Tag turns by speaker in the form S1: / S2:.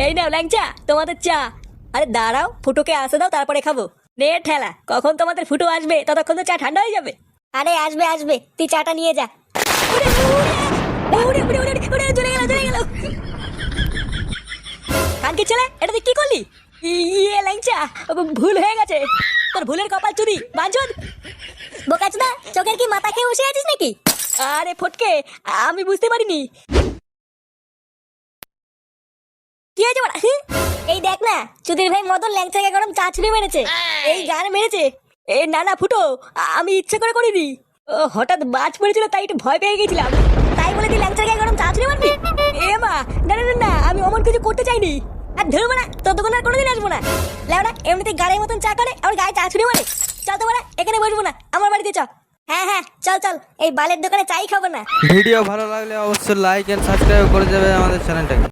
S1: এই নাও ল্যাংচা তোমাদের চা। আরে দাঁড়াও, ফুটোকে আসতে দাও তারপরে খাবো। নে ঠেলা, কখন তোমাদের ফুটো আসবে ততক্ষণ তো চা ঠান্ডা হয়ে যাবে।
S2: আরে আসবে আসবে, তুই চাটা নিয়ে যা।
S1: চলে গেল চলে গেল। কানকে ছেলে, এটা তুই কি করলি? ইয়ে ল্যাংচা, ভুল হয়ে গেছে। তোর ভুলের কপাল চুদি বাঞ্চদ।
S2: বোকাচোদা, চোখের কি মাথা খেয়ে বসে আছিস নাকি?
S1: আরে ফটকে, আমি বুঝতে পারিনি।
S2: কি হয়েছে বড়া? এই দেখ না, চুদির ভাই মদন ল্যাংচাকে গরম চা ছুঁড়ে মেরেছে।
S1: এই গান মেরেছে? এ না না ফুটো, আমি ইচ্ছে করে করিনি। ও, হঠাৎ বাজ পড়েছিল তাই একটু ভয় পেয়ে গেছিলাম।
S2: তাই বলে তুই ল্যাংচাকে গরম চা ছুঁড়ে মারবি?
S1: এ মা, না না না না, আমি অমন কিছু করতে চাইনি।
S2: আর ধরবো না, তোর দোকানে আর কোনোদিন আসবো না। লেওড়া এমনিতে গাড়ির মতন চা করে আর গায়ে চা ছুঁড়ে মারে। চল তো বড়া, এখানে বসবো না, আমার বাড়িতে চ। হ্যাঁ হ্যাঁ, চল চল, এই বালের দোকানে চাই খাবো না।
S3: ভিডিও ভালো লাগলে অবশ্যই লাইক এন্ড সাবস্ক্রাইব করে দেবে আমাদের চ্যানেলটাকে।